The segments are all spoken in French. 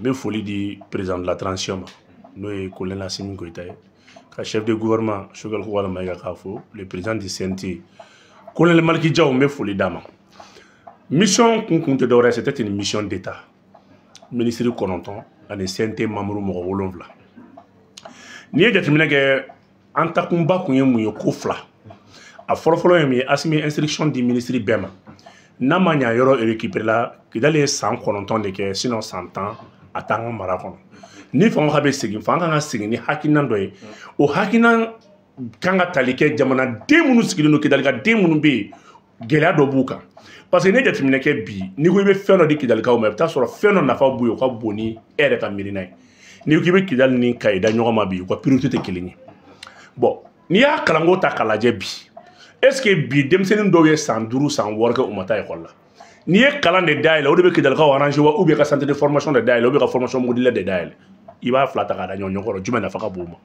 me foli di président de la transition n'o ye colonel Assimi Goïta ye ka chef de gouvernement Choguel Kouwala Maïga k'a fo le président du CNT colonel Maliki Diaw me foli d'a ma mission kun tɛ dɔwɛrɛ c'était une mission d'état ministre 9 ani CNT membre mɔgɔ 7 n'i ye jateminɛ kɛ an takunba kun ye mun ye ko 2 a fɔlɔfɔlɔ ye min ye Assimi instruction di ministre bɛɛ ma n'a ma ɲa yɔrɔ récupérer la Kidali ye san 9 de kɛ sinon san 10 a t'an ka mara kɔnɔ ni fanga bɛ segin fanga kan ka segin ni hakilina dɔ ye o hakilina kan ka tali kɛ jamanaden minnu sigilen don Kidali ka den minnu bɛ yen gɛlɛya dɔ b'u kan parce que ne jateminɛ kɛ bi n'i ko i bɛ fɛn dɔ di Kidalikaw ma i bɛ taa sɔrɔ fɛn dɔ nafa b'u ye o ka bon ni e yɛrɛ ka miirina ye n'i ko k'i bɛ Kidali ni Kayi da ɲɔgɔn ma bi u ka priorité tɛ kelen ye bon n'i y'a kalanko ta k'a lajɛ bi est ce que bi denmisɛnnin dɔw ye san 5 san 6 kɛ u ma taa ekɔli la n'i ye kalan de dayɛlɛ o de bɛ Kidalikaw arrangé wa ou bien ka centre de formation de dayɛlɛ ou bien ka formation modulaire de dayɛlɛ i b'a fila ta k'a da ɲɔgɔn kɔrɔ jumɛn nafa ka bon ma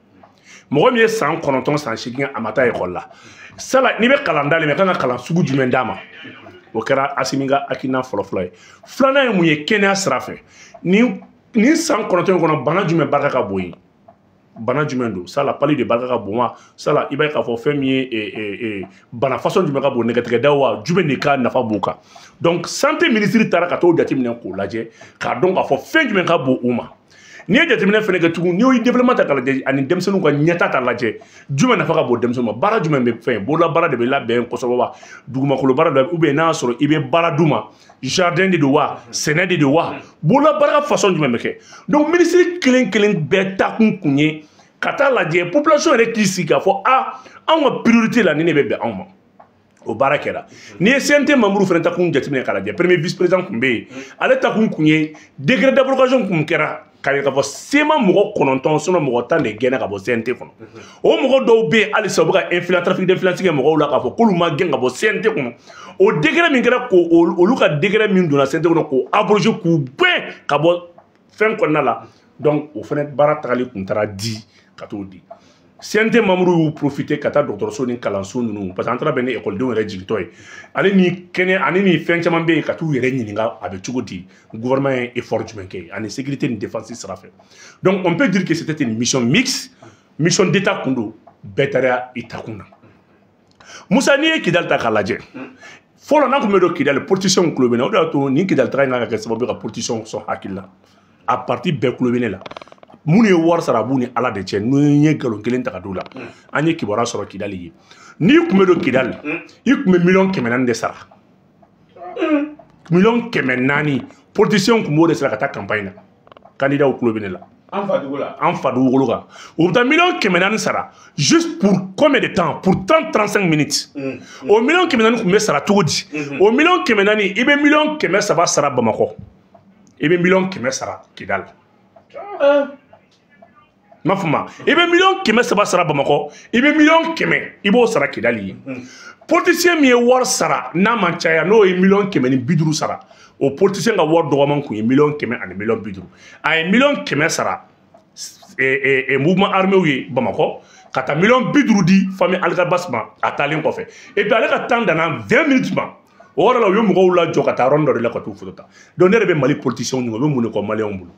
mɔgɔ min ye san 9 san 8 a ma taa ekɔli la sala n'i bɛ kalan dalen mɛ kan ka kalan sugu jumɛn d'a ma o kɛra Assimi ka hakilina fɔlɔfɔlɔ ye filanan ye mun ye kɛnɛya sira fɛ ni san 9 in kɔnɔ bana jumɛn barika ka bon ye bana jumɛn don sala pali de barika ka bon wa sala i b'a ye k'a fɔ fɛn min ye bana façon jumɛn ka bon nɛgɛtigɛdaw wa jumɛn de ka nafa b'u kan donc santé ministre taara ka t'o jateminɛ k'o lajɛ k'a dɔn k'a fɔ fɛn jumɛn ka bon u ma n'i ye jateminɛ fɛnɛ kɛ tugun n'i ye développement ta k'a lajɛ ani denmisɛnninw ka ɲɛta ta lajɛ jumɛn nafa ka bon denmisɛnninw ma baara jumɛn bɛ fɛn bolola baara de bɛ labɛn kosɛbɛ wa dugumakolo baara dɔ ou bien n'a y'a sɔrɔ i bɛ baara d'u ma jardin de don wa sɛnɛ de don wa bolola baara ka façon jumɛn bɛ kɛ donc ministre kelen kelen bɛɛ takun kun ye ka taa lajɛ population yɛrɛ k'i sigi k'a fɔ anw ka priorité la ni ne bɛ bɛn anw ma o baara kɛra n'i ye CNT membre fɛnɛ takun jateminɛ k'a lajɛ premier vice président kun bɛ yen ale takun kun ye décret d'abrogation kun kɛra k'a ye k'a fɔ sema mɔgɔ 9 sinon mɔgɔ 10 de gɛnna ka bɔ CNT kɔnɔ o mɔgɔ dɔw bɛ yen halisa u bɛ ka influence trafic d'influence kɛ mɔgɔw la k'a fɔ k'olu ma gɛn ka bɔ CNT kɔnɔ o décret min kɛra olu ka décret min donna CNT kɔnɔ k'o abroger k'u bɛɛ ka bɔ fɛn kɔnɔna la donc o fɛnɛ baara tagali kun taara di ka t'o di CNT membre y'u profiter ka taa dɔgɔtɔrɔso ni kalanso ninnu parce que an taara bɛn ni ekɔlidenw yɛrɛ jigitɔ ye ale ni kɛnɛ ani ni fɛn caman bɛ yen ka t'u yɛrɛ ɲininka a bɛ cogo di gouvernement ye effort jumɛn kɛ ani sécurité ni défense sira fɛ donc on peut dire que c'était une mission mixte mission d'état kun don bɛɛ taara i takun na Musa n'i ye Kidali ta k'a lajɛ fɔlɔ n'an tun bɛ don Kidali politiciens tulo bɛ na o de y'a to nin Kidali taga in kan ka kɛ sababu ye ka politiciens sɔn hakili la a parti bɛɛ tulo bɛ ne la minnu ye wari sara b'u ni Ala de cɛ n'u ye nkalon kelen ta ka d'u la an ye kibaruya sɔrɔ Kidali ye n'i tun bɛ don Kidali i tun bɛ miliyɔn 400 de sara miliyɔn 400 politiciens tun b'o de sara ka taa campagne na candidat tulo bɛ ne la an fa dugukolo kan u bɛ taa miliyɔn 400 sara juste pour combien de temps pour 35 minutes o miliyɔn 400 tun bɛ sara cogo di o miliyɔn 400 i bɛ miliyɔn 300 sara Bamakɔ i bɛ miliyɔn 100 sara Kidali ma fuma i bɛ miliyɔn 300 sara Bamakɔ i bɛ miliyɔn 100 i b'o sara Kidali ye politicien min ye wari sara n'a man caya n'o ye miliyɔn 150 sara o politicien ka wari dɔgɔman kun ye miliyɔn 100 ani miliyɔn 50 a ye miliyɔn 100 sara mouvement armé ye Bamakɔ ka taa miliyɔn 50 di famille Alikabas ma a taalen kɔfɛ et puis ale ka temps danna 20 minutes ma o yɔrɔ la u ye mɔgɔw lajɔ ka taa yɔrɔnin dɔ de la ka t'u photo ta donc ne yɛrɛ bɛ Mali politiciens ɲininka u bɛ mun de kɔ maliyɛnw bolo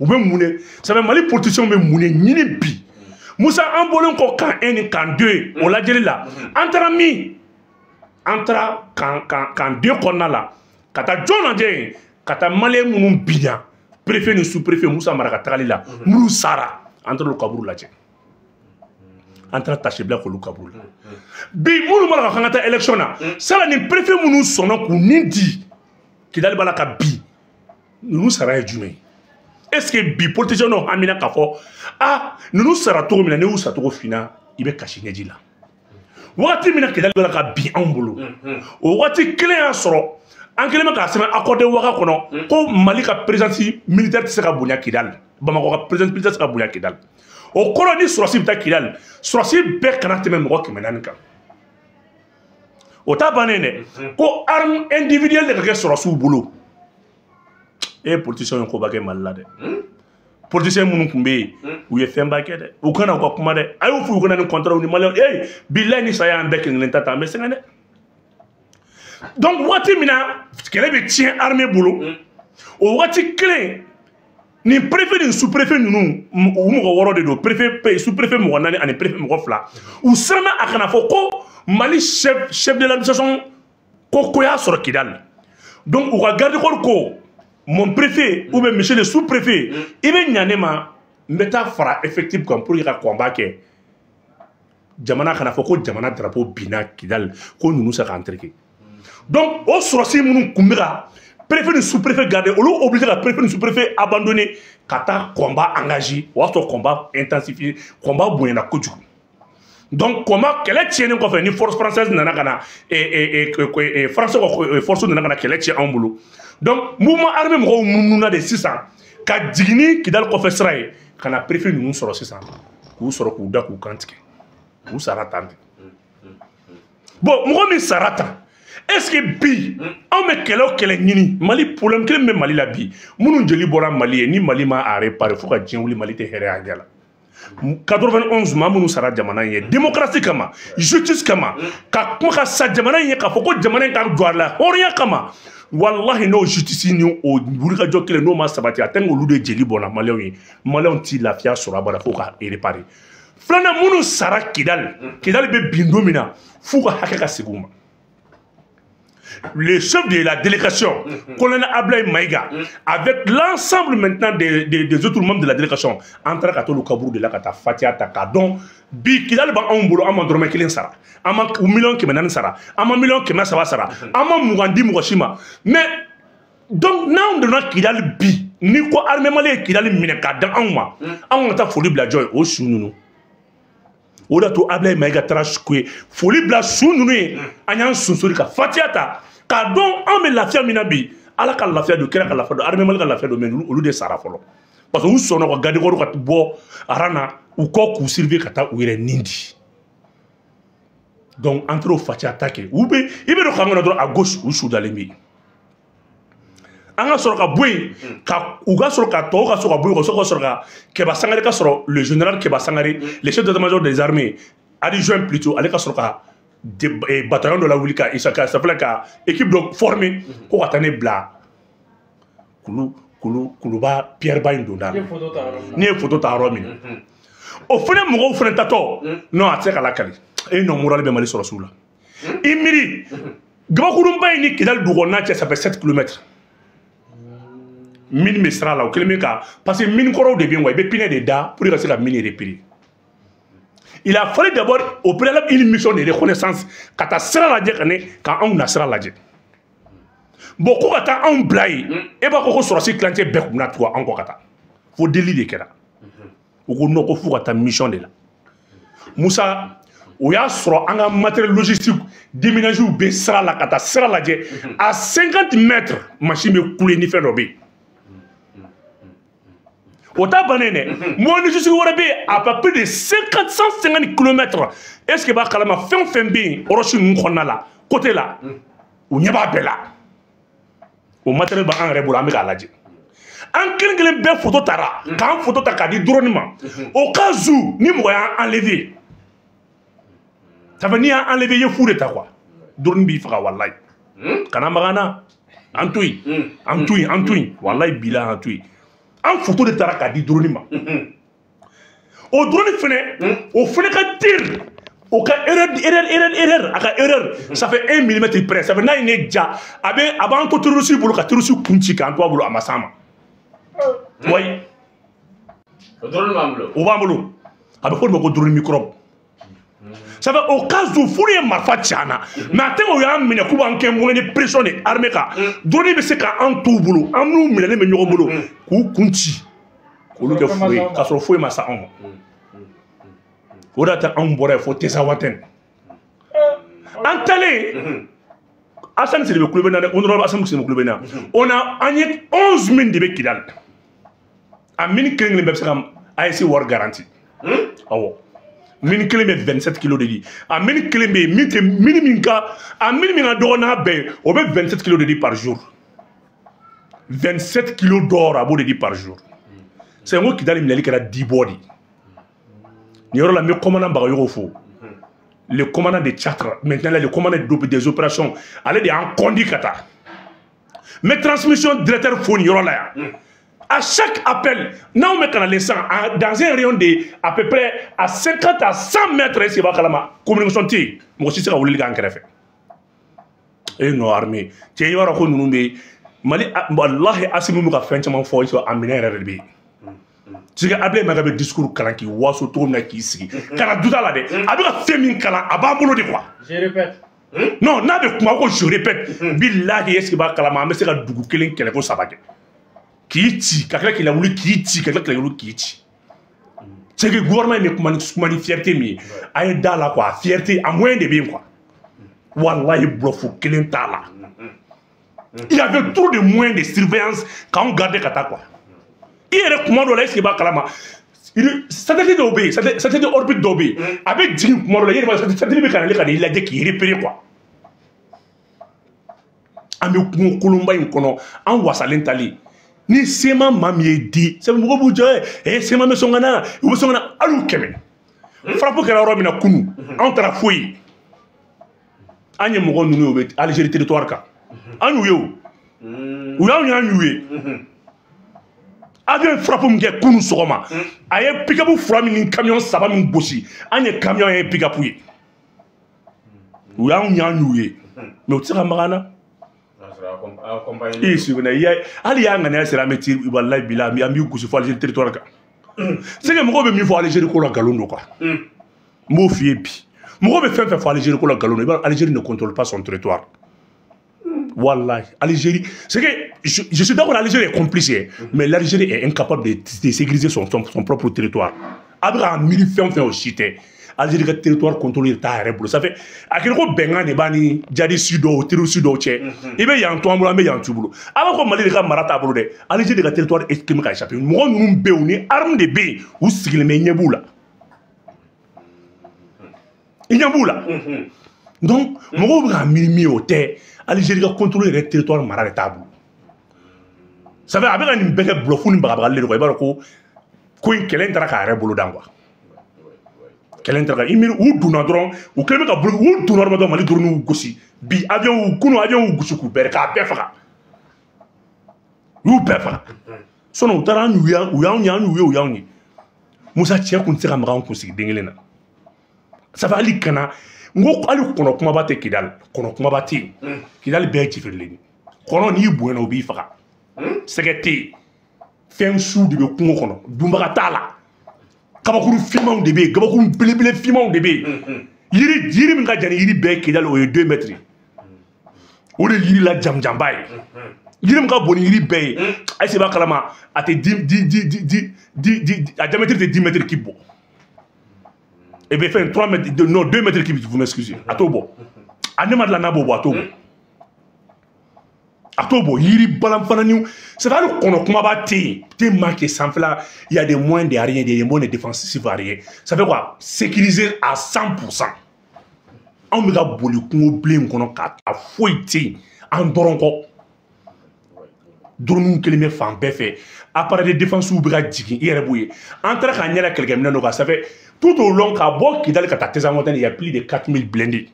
u bɛ mun de ça fait Mali politiciens bɛ mun de ɲini bi Musa an bɔlen kɔ kan 1 ni kan 2 o lajɛli la an taara min an taara kan 2 kɔnɔna la ka taa jɔn lajɛ yen ka taa maliyɛn minnu binya préfet ni sous préfet Musa Mara ka tagali la minnu sara an taara olu kaburu lajɛ an taara tâche bila k'olu kaburu la bi minnu b'a la ka kan ka taa élection na sala ni préfet minnu sɔnna k'u nin di Kidali b'a la ka bi ninnu sara ye jumɛn ye est ce que bi politicien n'o hamina k'a fɔ ninnu sara cogo min na ne y'u sara cogo finna i bɛ kasi ɲɛji la wagati min na Kidali b'a la ka bi anw bolo o wagati kelen y'a sɔrɔ an kelen bɛ k'a sɛbɛn accordé waga kɔnɔ ko Mali ka présidence militaire tɛ se ka bonya Kidali Bamakɔ ka présidence militaire tɛ se ka bonya Kidali o kɔrɔ ni sɔrɔsi bɛ taa Kidali sɔrɔsi bɛɛ kana tɛmɛ mɔgɔ 400 kan o t'a bannen dɛ ko arme individuelle de ka kɛ sɔrɔsiw bolo politiciens ye koba kɛ Mali la dɛ politiciens minnu tun bɛ yen u ye fɛnba kɛ dɛ u kana u ka kuma dɛ a y'u f'u kana ni contrat ni maliyɛnw bilayi ni saya an bɛɛ kelen-kelen ta ta an bɛ sɛgɛn dɛ donc waati min na kɛlɛ bɛ tiɲɛ armée bolo o waati kelen ni préfet ni sous-préfet nous ou mo woro de do préfet sous-préfet mo nani ani préfet mo fla ou sama akana foko Mali chef de l'administration ko ya sur Kidal. Donc on regarde ko mon préfet ou même monsieur le sous-préfet il be nyanema meta fara effectif comme pour y combattre jamana kana foko jamana drapeau bina Kidal ko nous sa rentré. Donc au sorci munu kumbira préfet ni sous-préfet garder ou obligé la préfet ni sous-préfet abandonner kata combat engagé ou autre combat intensifié combat boyena kojuku. Donc comment quelle tienne qu'on fait ni force française nana kana et français force nana kana quelle tient en boulot. Donc mouvement armé mo muna de 600 ka digni ki dal ko fait sray kana préfet nous soro 600 ou soro ku da ku kantike ou sarata. Bon mo mi sarata. Est-ce que bi on me kele nini Mali problème kele me Mali la bi munu jeli bora Mali ni Mali ma a réparer faut ka dien wuli Mali te here angela 91 ma munu sara jamana ye démocratie kama justice kama ka kuma sa jamana ye ka foko jamana ka doar la horiya kama wallahi no justice ni o burika jokele no ma sabati atengo lu de jeli bona Malion ti lafia sura bara faut ka réparer flana munu sara Kidal be bindomina faut ka hakeka siguma. Le chef de la délégation, colonel Ablaye Maïga, avec l'ensemble maintenant des autres membres de la délégation, entre le Kabour de la Kata Fatia Taka, donc, bi Kidal ba on bolo ama drome kilin sara, ama million qui menan sara, ama million qui sara sara, ama Mugandi Mugashima. Mais donc now de notre Kidal bi, ni ko armée malais Kidal mineka dans anwa, on ta folie bla joy au sununu. Oda to Ablaye Maïga trash kwe folie bla sununu anyan sunsuri ka Fatiata. Car donc, on met la fière minabi, à la lafia de Kera, la fière de Armée, la fière de Menou, ou de Sarah Folo. Parce que vous sonne, regardez, vous regardez, bois, arana, ou kok, ou sylvie, kata, ou il est nindi. Donc, entre au Fatia attaqué, ou bien, il veut le à gauche, ou sous l'ennemi. Anga soroka boy, ka uga soroka toga soroka boy, soroka Keba Sangare, le général Keba Sangare, le chef d'état-major des armées, a dit joint plutôt, allez soroka. Des bataillons de la Wulika, ça fait qu'à équipe donc formée, qu'on attendait bla. Koulouba, Pierre Bain Dona. Ni photo ta Romin. Au fond, mon frère Tato, non, à Tseka la Kali. Et non, Mourali Bemali sur la Soula. Imiri, Gbakoulumba ni Kidal Dourona, ça fait 7 km. Mine Mesra là, au Kélémeka, parce que mine Koro de bien, ouais, Bépine de Da, pour y rester la mine et repirer. Il a fallu d'abord au préalable une mission de reconnaissance quand tu seras là quand on a sera là. Beaucoup quand on blaye et bah qu'on soit si clanté bec na toi encore kata. Faut délire kera. Ou non ko faut ta mission de là. Moussa ou ya sera en matériel logistique déménager ou be sera là kata sera là à 50 mètres machine me couler ni faire robé. Ota banene moi je suis à peu près de 150 km. Est-ce que ba kalama fin bien orochi nkonna là côté là ou nyaba bela au matériel ba en rebola mi galaji en kelengelen be photo tara kan photo ta ka di drone ma au cas où ni mo ya enlever ça veut dire enlever ye fou de ta quoi drone bi faka wallahi kana magana antui wallahi bila antui en photo de Taraka dit drone. Au drone au ka tir. Au cas erreur. Ça fait 1 mm près. Ça fait na ine ja. Avant to tirusi bulu ka tirusi kunchi kan to bulu amasama. Oui. Le drone mamlo. Au bamulu. Abe faut me drone microbe. Ça fait au cas où fourrier marfa tchana. Mais attends, il y a un mine kuba en kembo ni pression de armée ka. Drone be se ka en tout boulot. Amnou mine me nyogo boulot. Ku kunchi. Ko lu ke foué. Ka so foué masa on. Oda ta en boré faut tesawaten. Antale. Assam c'est le club na honorable Assam c'est le club na. On a agné 11 mines de Bekidal. A mine kring le bepsam AIC war garantie. Awo. Mini kilomètre 27 kg de riz. À mini kilomètre, minimum d'orna ben, on met 27 kg de riz par jour. 27 kg d'or à bout de riz par jour. C'est moi qui donne le qui a 10 body. Il y aura le commandant Bagayofo. Le commandant de Tchatra, maintenant le commandant des opérations, allez en conduit kata. Mais transmission directeur phone, il y aura là. à chaque appel, non mais quand les sang, dans un rayon de à peu près à 50 à 100 mètres, c'est pas kalama communication ti, moi aussi c'est ka wuli gan krefe. Et nos armées, tu y aura ko nunu Mali wallahi asimu ka fɛn caman fɔ so amina yɛrɛ de bɛ tu sais Ablaye Maga bɛ discours kalan k'i waso cogo min na k'i sigi kana duda la dɛ a bɛ ka fɛn min kalan a b'a bolo de quoi. Je répète. Non n'a bɛ kuma ko je répète billahi est-ce que b'a kalama an bɛ se ka dugu kelen kɛlɛ ko 3 kɛ k'i ci ka tila k'i lawuli k'i ci ka tila k'i lawuli k'i ci c'est que gouvernement in bɛ kuma ni fierté min ye a ye da la quoi fierté a moyen de bɛ yen quoi wallahi bluff kelen t'a la. Il y avait trop de moyens de surveillance quand on gardait Kata quoi. Il y a des commandes là, est-ce qu'il va calama? Satellite d'obé, satellite d'orbite d'obé. Avec 10 commandes là, il y a des satellites qui a dit qu'il repéré quoi. Ami Kolomba in kono, en wasalin tali. Ni sema mami dit, c'est mon boudjé, et sema me songana, ou songana alou keme. Frappe que la robe na kunu, entre la fouille. Anye mogo nous Algérie territoire ka. Anu yo ou anu avion frappe mu ke kunu sogoma aye pick-up fra min camion saba min gosi anye camion ye pick-up ye ou anu ye mais o tira magana et si vous n'avez ali ya ngana sera métier wallahi bila mi ami gosi fo Algérie territoire ka c'est que mo be mi fo Algérie ko la galondo quoi mo fie bi mo be fait fo Algérie ko la galondo Algérie ne contrôle pas son territoire. Wallahi, Algérie, c'est que je suis d'accord, l'Algérie est complice, mais l'Algérie est incapable de sécuriser son propre territoire. Abraham mili fait au chité. Algérie a territoire contrôlé ta rébolo. Ça fait à quel point Bengan et Bani, Jadi Sudo, Tiru Sudo, Tché, et bien il y a un toit, mais il y a un tubulo. Alors que Mali a Marata Brode, Algérie a territoire estimé qu'à échappé. Moi, nous béouni, arme de B, ou ce qu'il met Niaboula. Niaboula. Donc, moi, a mis au thé. Algérie a contrôlé le territoire mara de table. Ça veut dire qu'il y a un bloc de bagabagal de quoi ko in kelen tara ka bolo dangwa kelen tara imir u dunadron u kelen ka bolo u dunadron do mali durnu gosi bi avion u kuno avion u gusuku berka befa u befa sono tara nu ya u ya ni musa tche kun tira maga kun sigi dengelena ça va ali kana ngo ali kono kuma bate kidal kono kuma bate kidal be tifirleni kono ni buena obi faka segeti fen sou de be kungo kono dumbaga tala kabakuru fimaw de be kabakuru belebele fimaw de be yiri min ka jani yiri be kidal o 2 mètres o de yiri la jamjambay yiri min ka boni yiri be ay se ba kalama ate a diamètre de 10 mètres kibo et bien fait 3 mètres non 2 mètres kibo vous m'excusez atobo anema de la nabo atobo yiri balam fananiu c'est pas le kono kuma ba te marqué sans là il y a des moyens de rien des moyens défensifs variés ça fait quoi sécuriser à 100% on me ga boli kungo blame kono ka foiti en doronko dronu kelime fan befe appareil de défense ou bra djigi yerebouye entre ka nyala quelqu'un no ka ça fait tout au long ka bo ki dal ka ta il y a plus de 4000 blindés.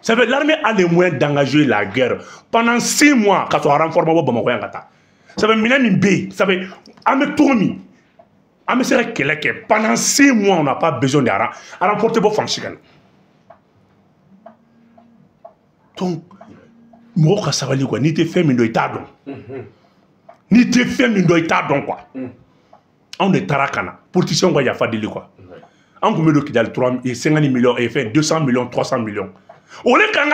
Ça fait l'armée a les moyens d'engager la guerre pendant 6 mois quand on a renforcé Bamako Yangata. Ça fait Minami B, ça fait Ametourmi. Amesere Keleke. Pendant 6 mois, on n'a pas besoin de remporter vos fanchigan. Donc, Moko Savali, quoi, ni te fait mindoïtadon. Ni te fait mindoïtadon, quoi. On est Tarakana. Politicien, quoi, il y a Fadili, quoi. On peut me dire 50 millions et fait 200 millions, 300 millions. On est quand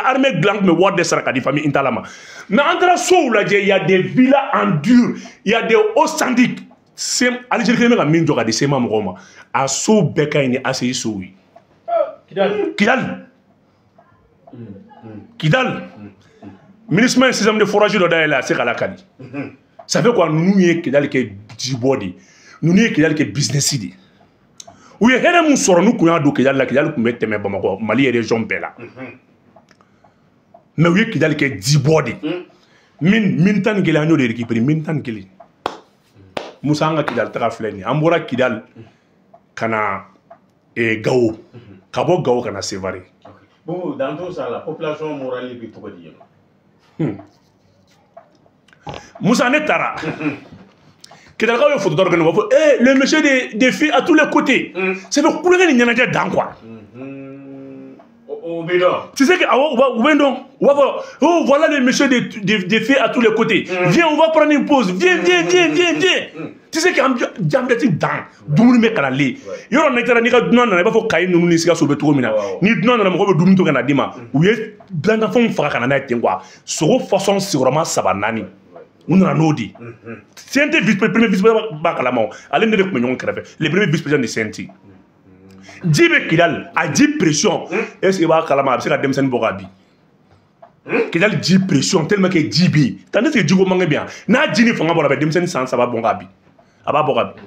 armée blanche mais ward de saraka di famille intalama mais entre so là il y a des villas en dur il y a des hauts syndics c'est Algérie même la mine de sema moma a so beka ni assez so oui Kidal ministre système de forage de là c'est à la Kali ça fait quoi nous y Kidal que dibodi nous y Kidal que business idée. Oui, il y a des gens qui ont dit que Mali est région bella. Mais oui, il y a des dibodi. Mintan qui a récupéré, Mintan qui Moussanga qui a traflé, Ambora qui a Kana et Gao. Kabo Gao Kana sévaré. Bon, dans tout ça, la population morale est plutôt dire. Moussa Netara. Kidal ka yo photo d'organe wo le monsieur des filles à tous les côtés. C'est le couleur ni nyanaja dans quoi. Tu sais que oh voilà le monsieur des filles à tous les côtés. Viens, on va prendre une pause. Viens. Tu sais que jambeti dans dumuni me kanale. Yoro netara ni ka dunan na ba fo kay nunu ni sika sobe to mina. Ni dunan na mo be dumun to kana dima. Ou ye blanda fon fa kana na tengwa. So façon sûrement sabanani. On a nodi. C'est un des premier vice-président Bakalamo. Allez ne pas nous créer. Le premier vice-président de Senti. Djibe Kidal a dit pression. Est-ce que Bakalama c'est la Demsen Bogabi? Kidal dit pression tellement que Djibi. Tandis que Djibo mange bien. Na Djini fonga bola Demsen sans ça va Bogabi. Aba Bogabi.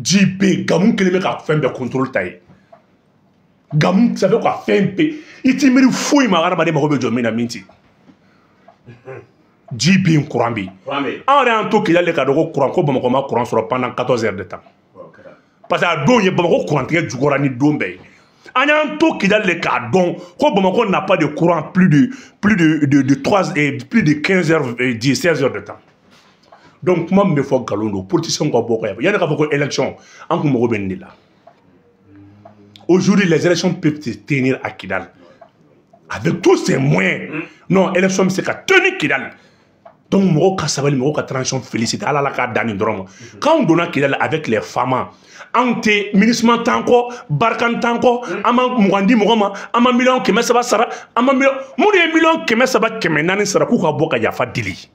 Djibe Gamou qui le mec a fait un contrôle taille. Gamou ça veut quoi faire un peu. Il t'imite fou il m'a regardé ma robe de Jomina Minti. Djibi Kourambi. En réalité, qu'il y a les cas de courant, comme on courant sur pendant 14 heures de temps. Parce que il y a beaucoup de courant qui est du courant ni d'ombe. En réalité, qu'il y a les cas dont, comme on n'a pas de courant plus de 3 et plus de 15 heures, 16 heures de temps. Donc, moi, je me fais galondo, politiciens qui ont beaucoup. Il y a des élections, en comme on là. Aujourd'hui, les élections peuvent se tenir à Kidal. Avec tous ces moyens. Non, élection, c'est qu'à tenir Kidal. Donc, moi, je transition félicité. Quand on donne Kidal avec les femmes, ante ministre tanko, barkan tanko, ama mwandi mwama, ama million keme saba sara, ama million keme saba keme nani sara kuka boka yafa dili.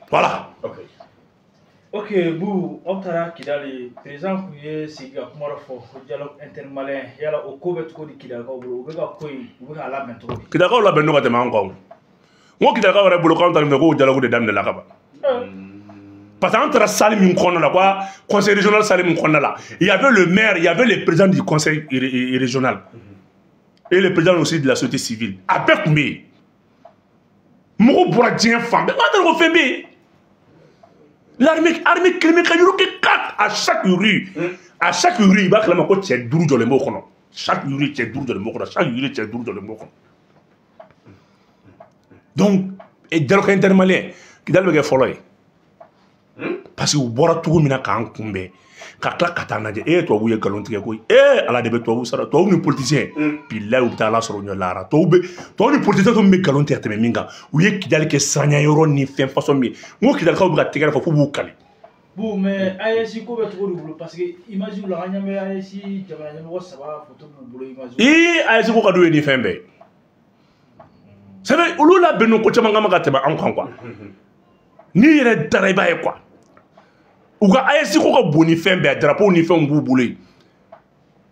Voilà. Ok, vous, on t'a Kidal, président Kouye, c'est que comment le dialogue intermalien, il y a au Kobe de Kidal, vous avez à la méthode. Kidal, la benoît de Mango. Moi qui d'accord avec le compte de dialogue de dames de la Kaba. Parce qu'entre Salim Mkonala, quoi, conseil régional Salim Mkonala, il y avait le maire, il y avait le président du conseil régional et le président aussi de la société civile. Avec moi, mon bourradien femme, on fait mais l'armée clinique à chaque rue, il va clamer que c'est dur dans le mot. Chaque rue c'est dur dans le mot. Chaque rue c'est dur dans le mot. Donc, et dialogue intermalien, qui doit le follow. Parce que vous boirez tout le monde quand vous tombez. Quand vous êtes et toi vous êtes galantier quoi. À la début toi vous serez toi vous politicien. Puis là vous êtes là sur une lara. Toi vous politicien vous me galantier te minga. Vous êtes qui d'aller que sanya euro ni fin façon mais. Moi qui d'aller vous gâter quelque fois vous caler. Bon mais ASI quoi va trop de boulot parce que imagine la gagne mais ASI jamana jamana ça va photo de boulot imagine. ASI quoi doit ni fin be. C'est vrai, au lieu de nous coacher mangama gateba en quoi. Ni yere dareba e quoi. Ou ga ASI ko ko boni fin be drapeau ni fin ngou boulé.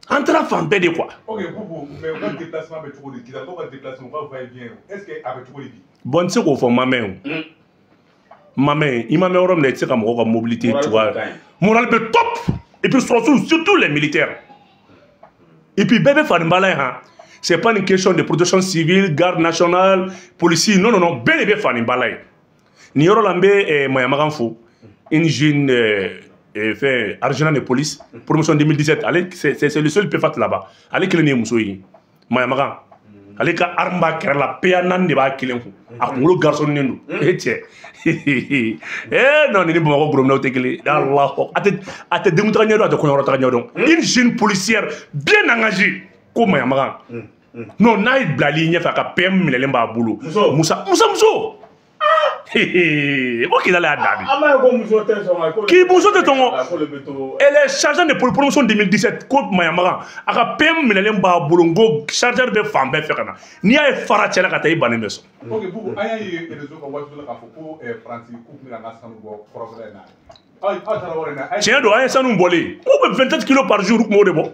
Entra fan be de quoi. OK, vous mais on déplacement avec trop de qui d'accord on déplacement on va bien. Est-ce que avec trop de vie. Bon c'est ko fo mamen. Mamen, il m'a mis au rôle de comme mobilité tu vois. Moral be top et puis surtout les militaires. Et puis bébé fan balai hein. C'est pas une question de protection civile, garde nationale, policier. Non. Ben et bien fan balai. Ni yoro lambe Mayamagan fo. Une jeune fait argent de police. Promotion 2017. C'est le seul peut là-bas. Allez qu'il est moussoui. Mayamagan. Allez ka armba kera la peanan de ba kilen fo. Akumulo garçon nendu. Non ni bon gros na tekele. Allah. Ate demutra nyodo ate konoro ta nyodo. Une jeune policière bien engagée. Comme Mayamagan. Non, naï blali n'y a pas qu'à PM mais l'emba boulot. Moussa. Moi qui allait à Dabi. Qui bouge de ton. Elle est chargée de promotion 2017 contre Mayamagan. À PM mais l'emba boulot chargeur de femme ben fait kana. Ni a faratela ka tayi bané meso. OK, vous ayé réseau ko watu la ko ko Francis coupe na sanu bo problème na. Tiens do ay sanu bolé. Ko 27 kg par jour ko mo de bo.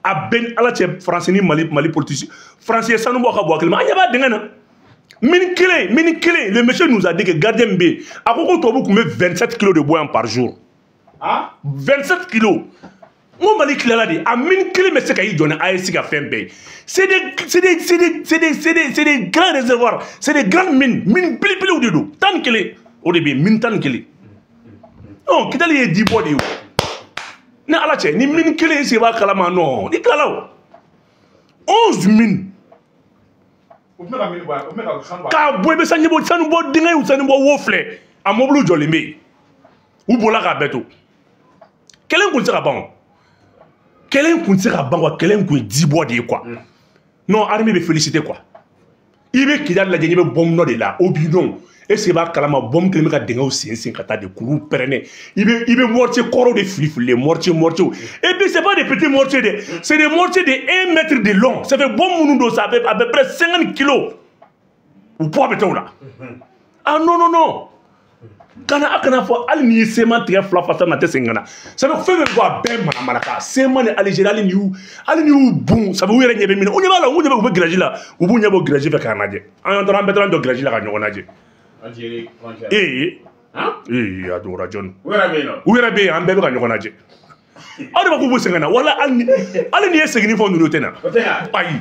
A ben ala che français ni mali politicien français sanu bo ka bo kelma anya ba dengana min clé le monsieur nous a dit que gardien B a ko to bu 27 kg de bois par jour. Ah 27 kg mo mali clé là dit a min clé mais c'est kay donner ASC ka fin B c'est des grands réservoirs c'est des grandes mines pili au dedans tant clé au début mine tant clé non qui d'aller dit body na ala che ni min kele se ba kala ma non ni kala 11 min Ka boy be sanni bo dinga ou sanni bo wofle a mobulu jolimbe ou bola ka beto kelen kun sera ban kelen kun sera ban quoi kelen kun dibo de quoi non armée be féliciter quoi ibe kidal la jeni be bom no de la obidon et c'est ba kalama bom kelen ka dinga o sin kata de kuru perene ibe mortier koro de flifle mortier et puis c'est pas des petits mortiers c'est des mortiers de 1 mètre de long ça fait bom munundo ça fait à peu près 50 kilos ou poids beto là ah non kana akana fo ali ni sema tiga fla fata na tesengana ça veut faire quoi ben manaka sema ni algérie ali ni bon ça veut wéré nyebe mina o nyeba la o nyeba ko graji la o bu nyeba graji fe kana je an ndran betran do graji la ka nyona je algérie frontière adora john wéré be an bebe ka nyona je ade ba ko bu sengana wala ali ni esegini fo ndu tena ayi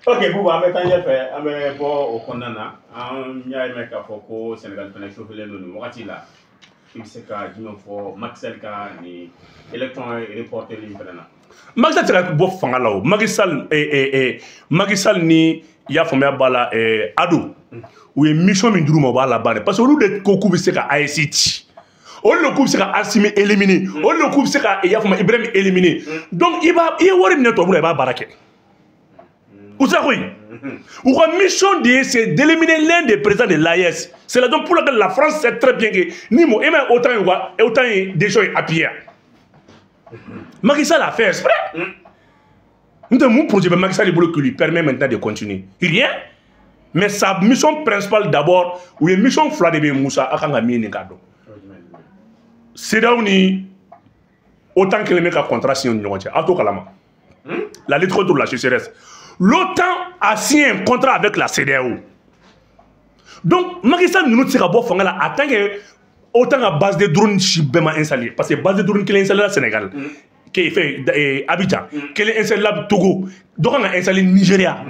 ok vous avez fait au condamna en y a un mec à Foko Sénégal fana chauffé le nom wakati la il se ka jimo fo Maxel ka ni élection reporter li fana Maxel sera bo fanga lawo Maxel ni ya fama bala ado ou mission min duruma bala bane parce que lu de koku bi se ka AST on le coupe c'est ka Assimi éliminé on le coupe c'est ka ya fama Ibrahim éliminé donc il wari ne to bula ba barake ou ça oui ou la mission c'est d'éliminer l'un des présidents de l'AES. C'est la donc pour laquelle la France sait très bien que ni moi et même autant des gens appuyés. Macky Sall a fait exprès. Mon projet Macky Sall qui lui permet maintenant de continuer. Rien. Mais sa mission principale d'abord, ou une mission Fladebe Moussa Akanga Minekado. C'est là où ni autant que les mecs à contrat si on y a un kalama. La lutte contre la sécheresse. L'OTAN a signé un contrat avec la CEDEAO. Donc, Macky Sall nous tire à bord fangala en tant que autant à base de drones chibema installé parce que base de drones qui est installé au Sénégal, qui est fait Abidjan, qui est installé au Togo, donc on a installé au Nigeria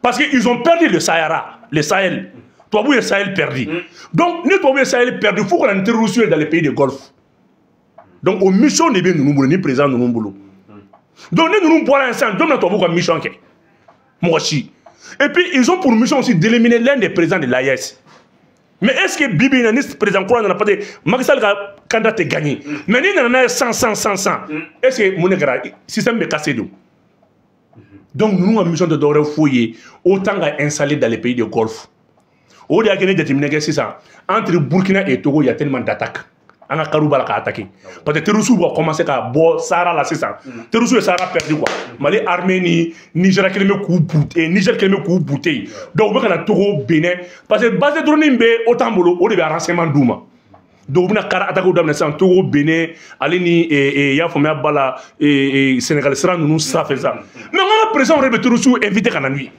parce qu'ils ont perdu le Sahara, le Sahel. Toi vous le Sahel perdu. Donc, nous toi vous le Sahel perdu, il faut qu'on interroge dans les pays du Golfe. Donc, aux missions de bien nous nous ni présent nous nous donc nous pour l'instant, donc toi vous comme mission qui et puis, ils ont pour mission aussi d'éliminer l'un des présidents de l'AES. Mais est-ce que Bibi Nanis, président Kouran, n'a pas dit Macky Sall candidat est gagné. Mais il y en a 100. Est-ce que mon système est cassé d'eau? Donc, nous avons une mission de devoir fouiller autant qu'installer dans les pays du Golfe. Au lieu de déterminer c'est ça. Entre Burkina et Togo, il y a tellement d'attaques. On a Karouba qui a attaqué. Parce que Terrousou va commencer à boire Sahara là, c'est ça. Terrousou et Sahara perdu quoi. Mali, Arménie, Niger qui me coupe bouté, Niger qui me coupe bouté. Donc on a Togo, Bénin. Parce que base de drones autant bolo, on devait renseignement douma. Donc on a Kara attaqué au Damnessan, Togo, Bénin, Alini et Yafomea Bala et Sénégal sera nous ça fait ça. Mais on a présent on Terrousou invité qu'à la nuit.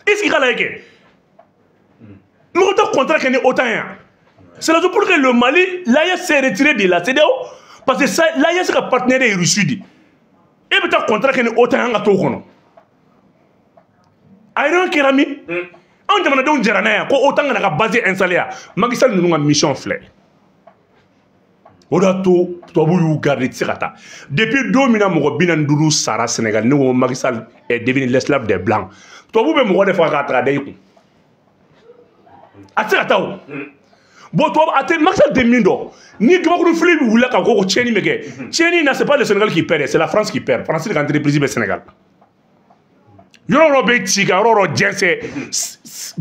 Est-ce qu'il y a là que nous avons contrat qu'il y a autant. C'est la raison pour laquelle le Mali, l'AES s'est retiré de la CEDEAO parce que l'AES est un partenaire de Russie. Et puis, tu as un contrat qui est autant à Togo. Aïran Kerami, on demande donc Djerana, autant qu'on a basé installé. Macky Sall nous a une mission fleur. Odato, tu as garder Tirata. Depuis 2 minutes, mon binan Doudou Sara Sénégal, nous, Macky Sall est devenu l'esclave des Blancs. Tu as vu mon fois à trader. À Tirata. Bon, toi, à tes Maxel de Mindo, ni que vous voulez vous voulez qu'on tienne, mais tienne, c'est pas le Sénégal qui perd, c'est la France qui perd. France qui a entrepris le Sénégal. Yoro Betika, Yoro Jesse,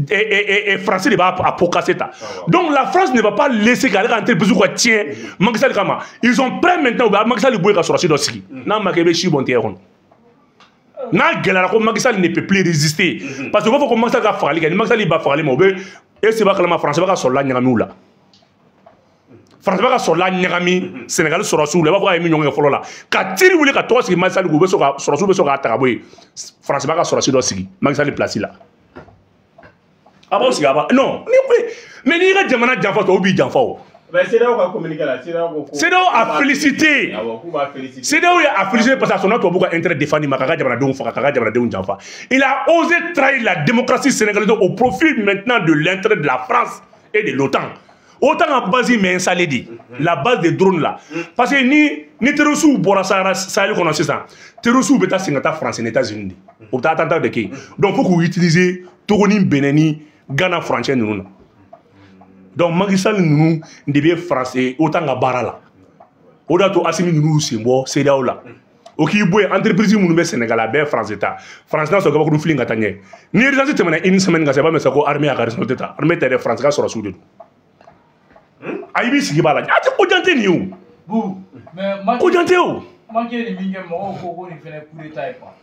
et France ne va pas casser ça. Donc la France ne va pas laisser qu'elle entreprise quoi tient. Maxel Kama, ils ont prêt maintenant. Maxel Boué sur la Sidoski. Non, Makebe Chibontéron. Na Galara, Maxel ne peut plus résister. Parce que vous faut commencer à faire les Maxel va faire les mauvais. Et c'est pas que la France va pas sur la Nyamou là. France va pas sur la Nyami, Sénégal sur la Soule, va voir Emile Nyongé Folo là. Quand tu voulais que toi, c'est Maxal Goubé sur la Soule, sur la Taraboué, France va pas sur la Soule, Maxal est placé là. Ah bon, c'est là-bas. Non, mais il y a des gens qui ont oublié d'enfants. C'est là où on va communiquer là. C'est là où on a félicité. C'est là où il a félicité parce que son autre beaucoup intérêt défendu il a osé trahir la démocratie sénégalaise au profit maintenant de l'intérêt de la France et de l'OTAN. Autant à base mais installé dit la base des drones là parce que ni Terrousou pour Sahara Sahel qu'on a c'est ça Terrousou beta Singapore France et États-Unis o ta attentat de ke donc faut qu'on utilise Togoni Beneni Ghana frontière nous donc Macky Sall nous de be français autant ga barala o da to Assimi nous sembo CEDEAO la o ki boy entreprise mu be Sénégal be France état France na so ga ko du flinga tanye ni résidence temena une semaine ga se ba me sa ko armée a ga responsable état armée de France ga so rasoudu ayibi sigi bala ati ko jante ni o bu mais ko jante o manke ni minge mo ko ni fene coup d'état quoi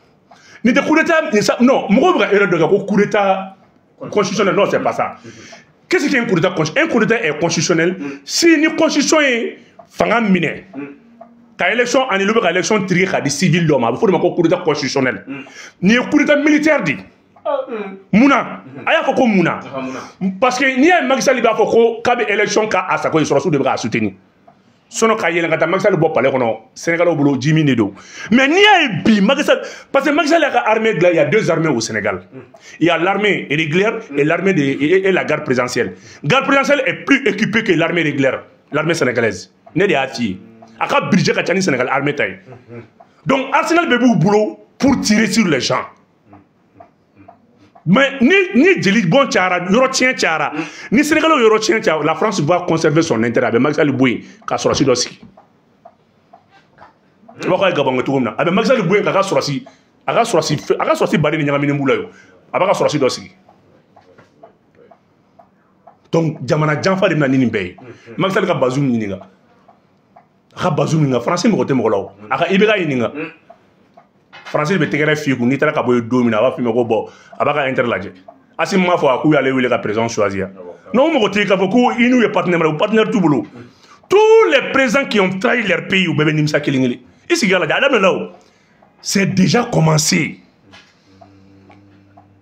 ni de coup d'état non mo ko erreur de ko coup d'état constitutionnel non c'est pas ça qu'est-ce qu'un coup d'état constitutionnel un coup d'état est constitutionnel si ni constitution est fanga mine ka élection annulée ka élection trier ka di civil l'homme il faut de ko coup d'état constitutionnel ni coup d'état militaire dit Mouna, aya foko Mouna, parce que ni a Macky Sall ba foko kabe élection ka asako sur sous de bras soutenir. Sono ka yelen ka Macky Sall bo palais kono Sénégal au boulot Jimmy Nedo. Mais ni a bi Macky Sall parce que Macky Sall a armée il y a deux armées au Sénégal. Il y a l'armée régulière et l'armée et la garde présidentielle. Garde présidentielle est plus équipée que l'armée régulière, l'armée sénégalaise. Ne de ati. Aka budget ka tani Sénégal armée taille. Donc Arsenal bébé au boulot pour tirer sur les gens. Mais ni Djeli bon tiara, yoro tien tiara, ni Sénégal yoro tien tiara, la France va conserver son intérêt avec Macky Sall Bouy, ka sorasi doski. Waka gabon to na, avec Macky Sall Bouy ka sorasi bari ni nyamini mbula yo. Abaka sorasi doski. Donc jamana janfa de na nini mbey. Macky Sall ka Bazoum ni nga. Ka Bazoum nga français mo kote mo law. Aka ibega ni nga. Français be tegere fi ku ni tara ka boy domina wa fi me ko bo abaka interlaje asim ma fo ku yale wile ka président choisir non mo ko te ka fo ku inu ye partenaire tout boulot tous les présidents qui ont trahi leur pays ou bébé nimsa kelingeli ici gala adam là c'est déjà commencé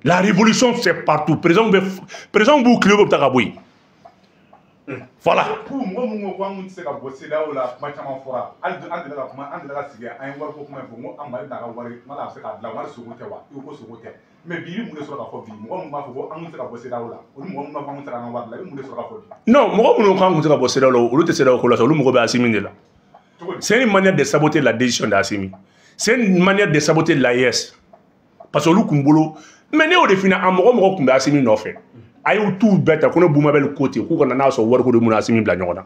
la révolution c'est partout président bu club ta ka boy voilà pour moi mon ko ngi se ka bosser là la machama fora al de la kuma and la siga ay war ko kuma fo mo amari da ka wari mala se ka la war so ngote wa ko so ngote mais bi mu ne so ka fo bi mo ma fo an se ka bosser là la o mo ma fa mo tara na war la mu ne so ka fo non mo mu ko se ka bosser là o lu te se da ko la so lu mo ko be Assimi de là c'est une manière de saboter la décision d'Assimi c'est une manière de saboter l'AES parce que lu kumbolo mais ne o de fina am mo ko be Assimi no fait ayo tout bête ko no buma bel côté ko ko na so war ko de mun Assimi bla nyona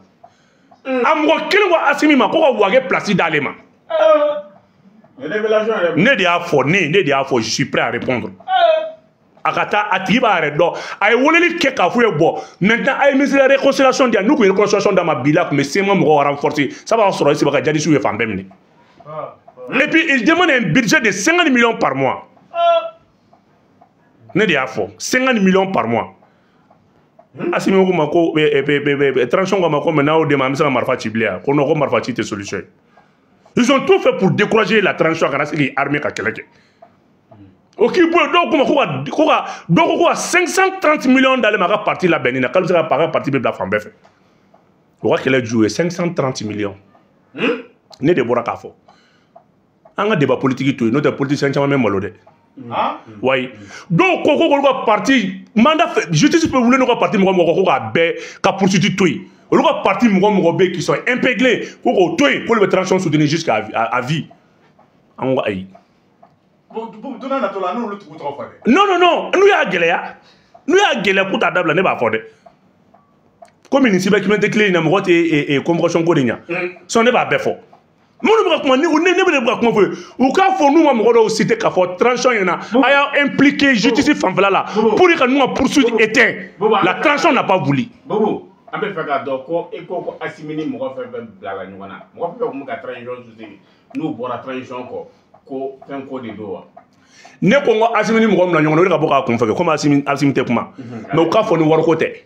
am ko kele ko Assimi ma ko ko wage place d'alema ne de a fo je suis prêt à répondre akata atiba redo ay woleli ke ka fu bo maintenant ay mise la réconciliation dia nous ko réconciliation dans ma bila mais c'est moi mo renforcer ça va se ici baka jadi sou e fambem ni et puis il demande un budget de 50 millions par mois ne de a fo 50 millions par mois Assimi ko mako transition ko mako maintenant au dema misa marfa tiblia ko no ko marfa ti solution ils ont tout fait pour décourager la transition kana sigi armée ka keleke ok bon donc ko 530 millions d'aller maka parti la benina quand ça par parti be la fambef o ka kele jouer 530 millions ne de bora ka fo anga débat politique tout notre politicien chama même molode oui donc ko parti mandat justice peut vouloir nous parti mo ko ka be ka poursuite tout le parti mo be qui sont impéglés pour le transition soutenir jusqu'à à vie en ay non nous ya gelea pour ta table ne ba fode comme ici ba qui mette clé na mo et convocation ko dinya son ne ba be fo mon ne pas comment ou quand faut nous mo cité ka fo transition yana aya impliqué justice fanfala là pour que nous poursuite éteint la transition n'a pas voulu bobo ambe faka doko e ko Assimi ni mo fa blala nyona mo fa mo ka transition soutenir nous bora transition ko fen ko de do ne ko ngo Assimi ni mo na nyona o ka boka ko fa comme Assimi te kuma mais o ka fo ni war ko te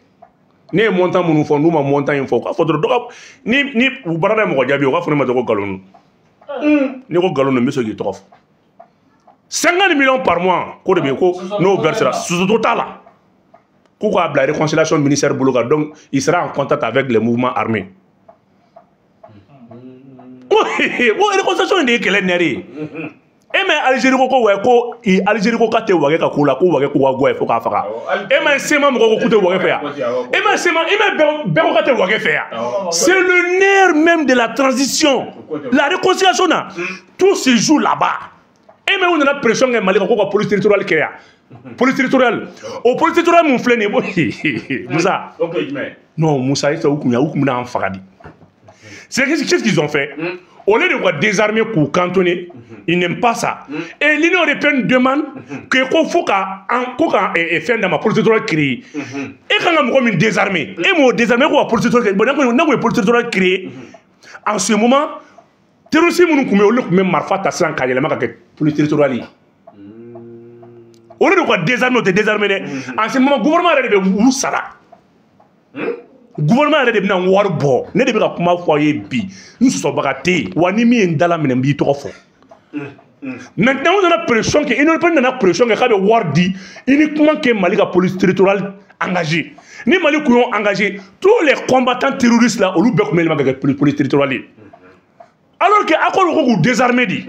ne montant mun fo nous ma montant info ka fo do ni barada mo jabi o ka fo ni ma do ko galonu ni ko galonu mi so gi tof 50 millions par mois ko de be ko no versera sous total ko ko la réconciliation ministère bologa donc il sera en contact avec les mouvements armés oui réconciliation de kele neri e mais Algérie ko Algérie ko kate wage ka kula ko wage ko wago fo ka faka e mais sema mo ko kute wage fa e mais sema e mais be ko kate wage fa c'est le nerf même de la transition la réconciliation là tout se joue là-bas Et mais on a pression que Mali ko police territoriale créa. Police territoriale. Au police territoriale mon flé Moussa. OK, mais non, Moussa il na en fagadi. C'est qu'est-ce qu'ils ont fait? Au lieu de désarmer pour cantonner, ils n'aiment pas ça. Et l'Union européenne demande que faut faire dans ma police territoriale créée. Et quand on a désarmé, et moi désarmé quoi police territoriale créée, en ce moment terrorisme nous comme marfa taslan ka yelema ka police territoriale. Au lieu de désarmer, en ce moment gouvernement de où sara. Gouvernement de bina warbo ne de bika kuma foyer bi nous sommes bagaté wani mi ndala menen bi to fo. Maintenant on a pression que une pas pression que kabe wardi uniquement que Mali ka police territoriale engagée. Ni Mali ko engagé tous les combattants terroristes là au lu be ko mel ma ka police territoriale. Alors que accord ko désarmé dit.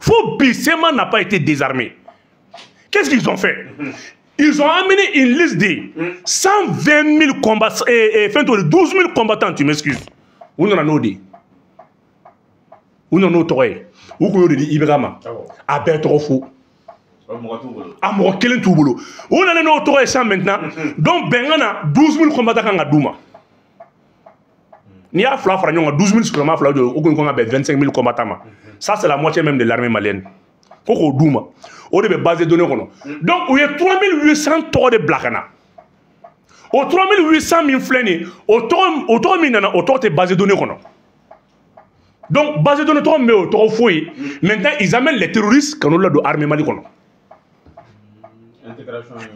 Faux Bissema n'a pas été désarmé. Qu'est-ce qu'ils ont fait? Ils ont amené une liste de 120 000 combattants, 12 000 combattants, tu m'excuses. Où n'en a dit? Où n'en a trouvé? Où qu'on a dit Ibrahima? À Bertrofou. À Morokelen Touboulou. Où n'en a trouvé ça maintenant? Donc, Bengana, 12 000 combattants à Douma. Ni a fla fragnon 12 000 sur ma fla de au qu'on a 25 000 combattants. Ça, c'est la moitié même de l'armée malienne. Koko Douma. On est basé donné. Donc, il y a 3800 tours de Blakana. Au 3800 000 flânés, au tour minana, au tour de basé donné. Donc, basé donné, mais au tour fouillé. Maintenant, ils amènent les terroristes quand on l'a de l'armée malienne.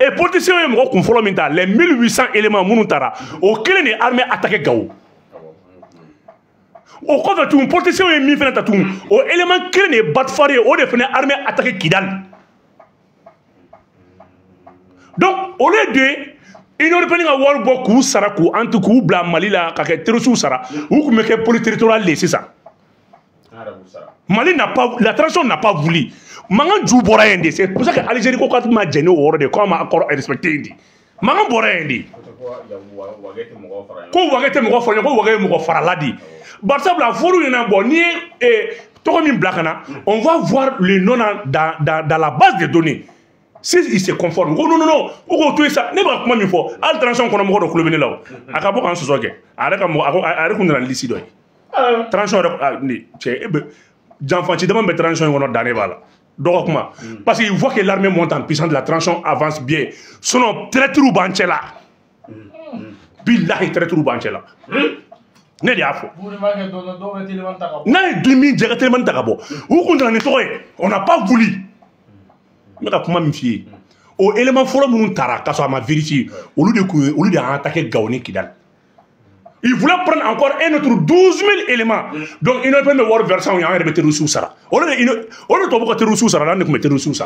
Et politiciens, les 1800 éléments Mounoutara, auxquels les armées attaquent Gao. Au cas où les politiciens ont mis fin à tout, aux éléments qui ne battent faré, au défendu armée attaquer Kidal. Donc, au lieu de, ils n'ont pas dit que beaucoup Sarakou, Antukou, Bla Malila, Kaketerusu Sara, ou que le police territorial, c'est ça. Mali n'a pas, la transition n'a pas voulu. Mangan Djoubora Indi, c'est pour ça que l'Algérie m'a gêné au ordre de comment accord respecté. Mangan Bora Indi. Ko wagete mo fo ko wagete mo faraladi. Barça bla foru yana boni et tokomi blakana, on va voir le nom dans la base de données. Si il se conforme, non, on tout ça, ne va comment il faut. Al transition qu'on a mo do club ni law. Akabo kan sosoke. Areka mo areka ko na lisi doy. Transition ni che j'enfant ci demande transition qu'on a dans bala. Donc comment? Parce qu'il voit que l'armée monte en puissance, la transition avance bien. Sinon très trou banchela. Billahi très trou banchela. Ne dia fo. Na demi directement takabo. Ou qu'on a nettoyé, on n'a pas voulu. Mais comment me fier? Au élément fort mon tara ka so ma vérifier au lieu de attaquer Gaoné Kidal. Il voulait prendre encore un autre 12 000 éléments. Donc il ne peut pas me voir version où il y a un rebelle ressources. On ne peut pas te ressources là, on ne peut pas te ressources.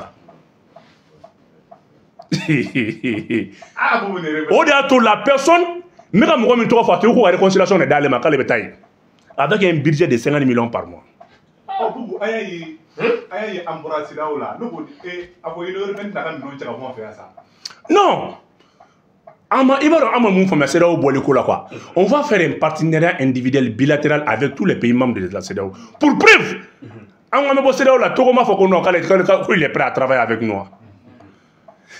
Au-delà la personne, mais quand on me trouve à la réconciliation dans les macales bétail, avec un budget de 50 millions par mois. Non. On va faire un partenariat individuel bilatéral avec tous les pays membres de la CEDEAO. Pour preuve, il est prêt à travailler avec nous.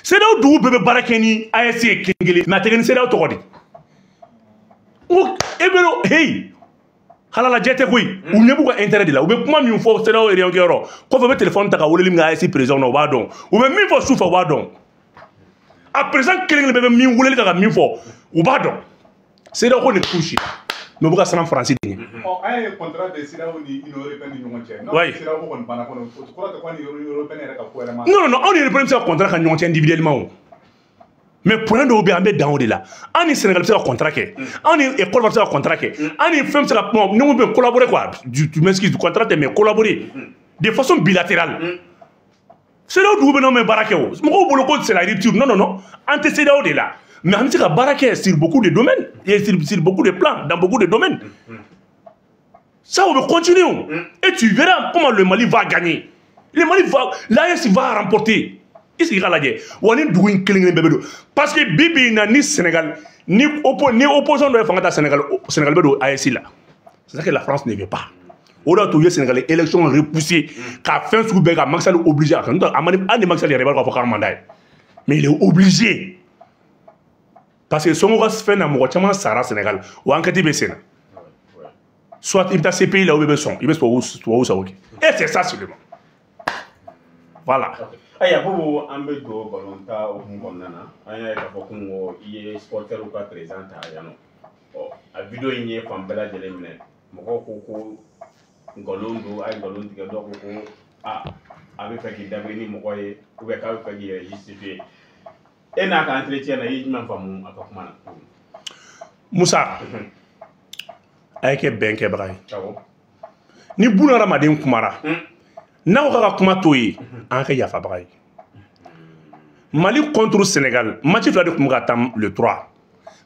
CEDEAO d'où bébé barakeni ASC Kingeli, mais t'es CEDEAO togodi. Hey, halala jete koy, ou ne buka intérêt de là, ou be kuma mi fo CEDEAO et rien ko fa be téléphone taka wole lim nga ASC président no ba don, ou be mi fo soufa wa don. À présent, quelqu'un ne peut pas me dire que fort ou pas donc. C'est là qu'on est couché. Mais pourquoi ça en français? Un contrat de CEDEAO ni européen ni mondial. Non, CEDEAO on ne pas non, on est européen c'est un contrat qu'on monte individuellement. Mais pour un de bien dans au-delà. On est Sénégal c'est un contrat que. On est école c'est un contrat que. On est femme c'est un nous on peut collaborer quoi. Tu m'excuses du contrat mais collaborer de façon bilatérale. C'est là où nous avons baraqué. C'est la rupture. Non. Antécédent de là. Mais on a baraqué sur beaucoup de domaines. Et sur beaucoup de plans, dans beaucoup de domaines. Ça, on va continuer. Et tu verras comment le Mali va gagner. Le Mali va. L'AS va remporter. Ici, il y a la guerre. Parce que Bibi n'a ni Sénégal, ni opposant de Sénégal. Sénégal, c'est ça que la France ne veut pas. o da to ye Sénégalais élection repoussée ka fin sugu bɛɛ ka Macky Sall obligé a kan ani Macky Sall yɛrɛ b'a fɔ k'a mandat ye mais il est obligé parce que Sonko ka fɛn na mɔgɔ caman sara Sénégal o enquête bɛ sen na soit il bɛ taa CPI la ou bɛ sɔn i bɛ tubabu sago kɛ et c'est ça seulement voilà. Aya Boubou an bɛ don ballon ta hukumu kɔnɔna na an y'a ye k'a fɔ ko i ye supporters ka président ta yan nɔ a video in ye fan bɛɛ lajɛlen minɛ mɔgɔw ko nkalon don a ye nkalon tigɛ dɔw ko a bɛ fɛ k'i dabiri ni mɔgɔ ye ou bien k'a bɛ fɛ k'i yɛrɛ justifier e n'a ka entretien na i ye jumɛn faamu a ka kuma na. Musa a ye kɛ bɛn kɛbaga ye ni buna hadamaden kumara n'aw ka kuma to ye an ka yafabaga ye Mali contre Sénégal match fila de tun bɛ ka taa le 3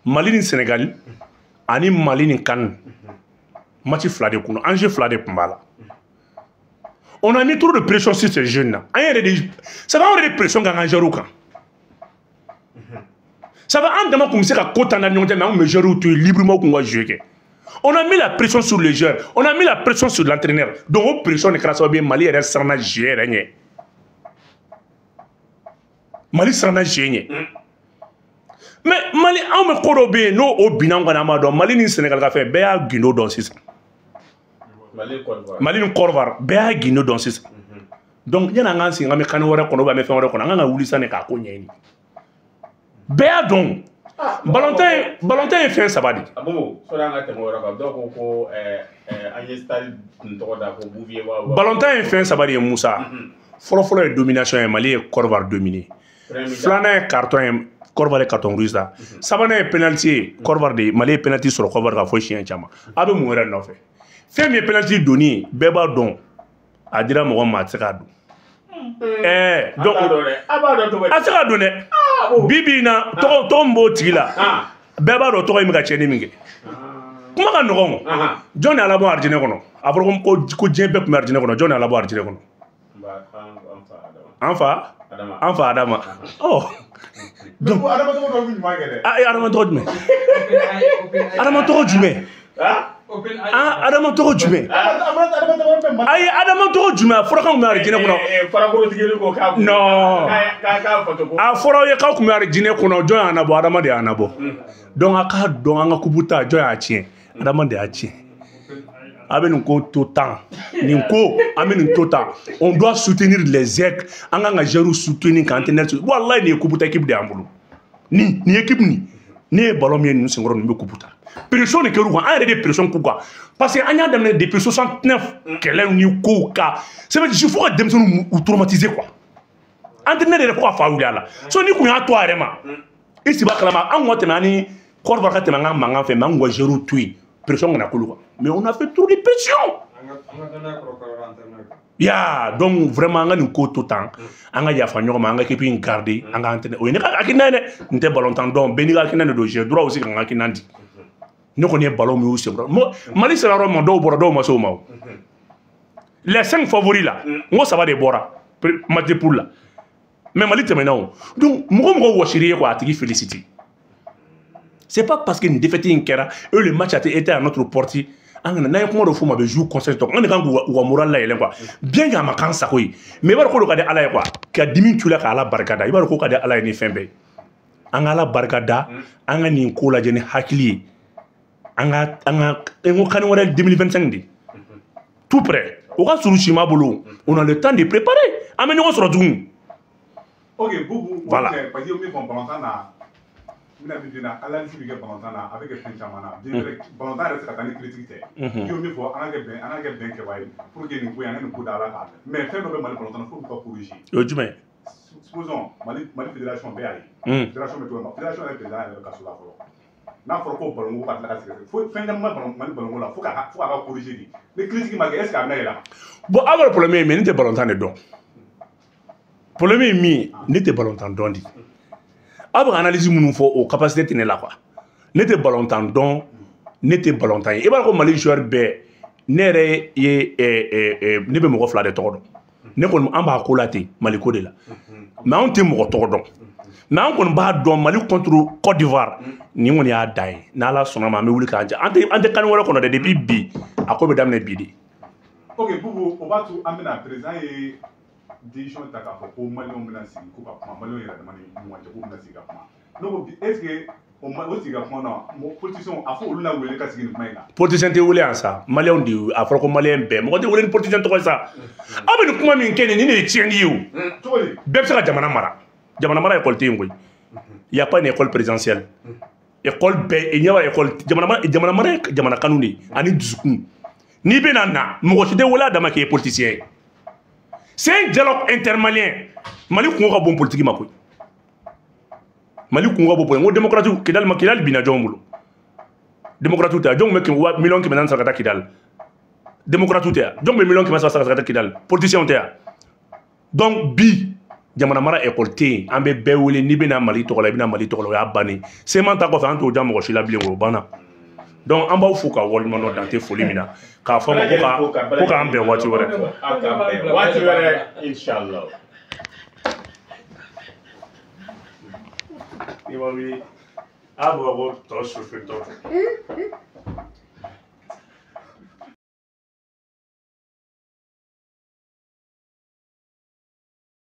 Mali ni Sénégal ani Mali ni CAN match fila de kun enjeu fila de tun b'a la on a mis trop de pression sur ces jeunes là an yɛrɛ de ça va anw yɛrɛ de pression k'an ka joueurs kan ça va an dama kun bɛ se ka ko tan da ɲɔgɔn cɛ mais anw bɛ joueurs to yen librement kun ka jouer kɛ. On a mis la pression sur les joueurs, on a mis la pression sur l'entraîneur. Donc, on pression de Krasobi, Mali est sans gérer. Mali sans gérer. Mais Mali, on me corrobé, nous, au bilan, Mali ni Sénégal a fait, Béa Guino dans 6 ans. Mali ni Korvar, Béa Guino dans 6 ans. Donc, il y a un ancien, on a fait un Oulissa ne Kakouni. Béa donc. Valentin est fait sabadi. Valentin est fait sabadi Moussa. Folo est domination et Mali est Korvar dominé. Flana est carton Korvar est carton russe là. Sabana est penalty Korvar de Mali est penalty sur Korvar ka fo chien chama. Abe mourir non fait. Fait mes penalty donné beba don. A dira mo ma tsaka do. Donc a tsaka donné. Bibi na tombo tigila beba do to imika cheni minge kuma ka nogon John ala bo arjine kono afro ko jembe ko arjine kono John ala bo arjine kono anfa adama oh donc adama to jume adama to jume adama to jume ay adama to jume afro kan ma arjine kono non a foro ye ka kuma arjine kono John anabo adama de anabo donc aka don anga kubuta John a tien adama de a tien aben ko tout temps ninko amen tout temps on doit soutenir les aides anga jeru soutenir quand internet wallahi ni kubuta équipe de ambulu ni équipe ni ballon mien nous singoro ni kubuta pression ne keru ko en de pression quoi parce que anya dem depuis 69 quel ni ko ka c'est veut dire il faut que dem ou traumatiser quoi internet de ko fa wula la so ni ku ya to arema isi ba kalama an wote nani Korvar ka tema ngam fait mango jeru tui pression na kulu quoi mais on a fait trop de pression ya donc vraiment nga ni ko tout temps anga ya fa nyoma anga kepi garder anga internet o ni ka akinane nte ballon temps donc beni ka akinane do j'ai droit aussi nga akinandi ne connais ballon mais aussi Mali sera vraiment do bora do maso ma les 5 favoris là ngo ça va de bora match pour là mais Mali temenao donc mo washiri ko atigi féliciter c'est pas parce que une défaite in kera eux le match a été à notre portée on a un de fou ma jouer conseil donc on est quand ou moral là quoi bien qu'à ma kansa koy mais ba ko de ala quoi ka dimi tu la ka ala barkada ba ko ka de ala ni fembe an ala barkada an ni ko la jeni hakili an ngo kan wara 2025 di tout prêt o ka suru chima bolo on a le temps de préparer ameni on sera tout ok Boubou voilà parce que mi bon balantana mina bibina ala ni sibige balantana avec fin chamana bien balantana reste ka ni critique yo mi fo ana ke ben ke way pour que ni ko yana ni ko dala ka mais fait do be Mali balantana faut pas corriger yo jume supposons Mali fédération be ay fédération be to fédération est président ka sula fo na fo ko balongo ka la ka faut fin de Mali balongo la faut ka corriger les critiques ma est-ce que amna là bon avoir problème mais n'était balantana donc problème mi n'était balantana donc dit aba analyse munu fo o capacité tene la quoi n'était balantana donc n'était balantana e ba ko Mali joueur be nere ye ne be mo fla de todo ne ko amba ko lati Mali ko de la mais on te mo todo mais on ko ba do Mali contre Côte d'Ivoire ni woni ya dai na la sona ma me wuli ka ante kan wala ko no de depuis bi akobe damne bi di ok bubu o b'a to an bɛna président ye décision ta k'a fɔ ko maliyɛnw bɛna sigi ko ka kuma maliyɛnw yɛrɛ dama ni ɲɔgɔn cɛ k'u bɛna sigi ka kuma ne ko est ce que o sigi ka kuma na politicien a fɔ olu la wele ka sigi nin kuma in kan politicien tɛ wele yan sa maliyɛnw de a fɔra ko maliyɛn bɛɛ mɔgɔ tɛ wele ni politicien tɔgɔ ye sa aw bɛ nin kuma min kɛ nin de ye tiɲɛni ye o cogo di bɛɛ bɛ se ka jamana mara jamana mara école tɛ yen koyi il y a pas une école présidentielle école bɛɛ ɲɛ b'a école jamana mara ye jamana kanu de ani dusukun n'i bɛna na mɔgɔ si tɛ wele a dama k'e ye politicien ye c'est un dialogue intermalien mali kungo ka bon politique ma koyi mali kungo ka bon politique n ko démocratie kidali binna jɔnw bolo démocratie tɛ jɔnw bɛ miliyɔn 400 saraka taa kidali démocratie tɛ jɔnw bɛ miliyɔn 500 saraka taa kidali politiciens tɛ yan donc bi jamana mara école tɛ yen an bɛ bɛɛ wele n'i bɛna mali tɔgɔ la i bɛna mali tɔgɔ la o y'a bannen sema ta kɔfɛ an t'o ja mɔgɔ si la bilen o banna donc an b'aw fo ka waleɲuman dɔn dan tɛ foli min na k'a fɔ ma ko k'an bɛn waati wɛrɛ waati wɛrɛ inshallah i b'a wuli a b'a fɔ ko tɔ sufɛ tɔ